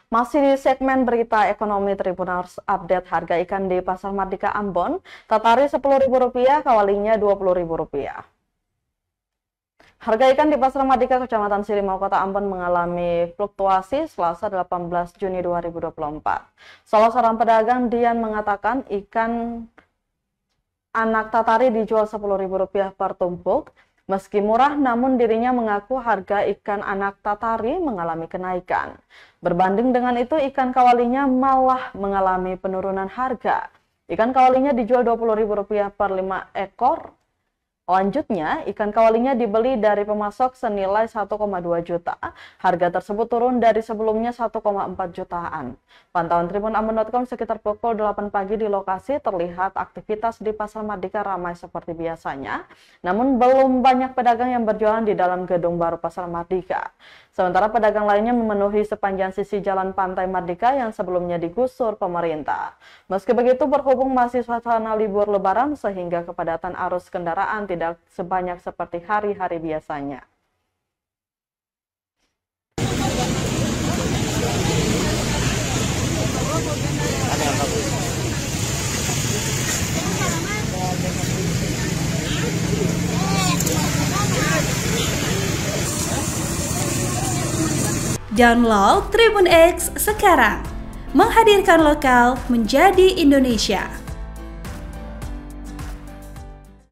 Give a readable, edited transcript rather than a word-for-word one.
Masih di segmen berita ekonomi Tribunars update harga ikan di Pasar Mardika Ambon, tatari Rp10.000, kawalinya Rp20.000. Harga ikan di Pasar Mardika, Kecamatan Silimau, Kota Ambon mengalami fluktuasi Selasa 18 Juni 2024. Salah seorang pedagang, Dian, mengatakan ikan anak tatari dijual Rp10.000 per tumpuk. Meski murah, namun dirinya mengaku harga ikan anak tatari mengalami kenaikan. Berbanding dengan itu, ikan kawalinya malah mengalami penurunan harga. Ikan kawalinya dijual Rp20.000 per 5 ekor. Selanjutnya, ikan kawalinya dibeli dari pemasok senilai 1,2 juta. Harga tersebut turun dari sebelumnya 1,4 jutaan. Pantauan Tribun Ambon.com sekitar pukul 8 pagi di lokasi terlihat aktivitas di Pasar Mardika ramai seperti biasanya. Namun belum banyak pedagang yang berjualan di dalam gedung baru Pasar Mardika. Sementara pedagang lainnya memenuhi sepanjang sisi jalan pantai Mardika yang sebelumnya digusur pemerintah. Meski begitu, berhubung masih suasana libur lebaran sehingga kepadatan arus kendaraan tidak sebanyak seperti hari-hari biasanya. Download Tribun X sekarang, menghadirkan lokal menjadi Indonesia.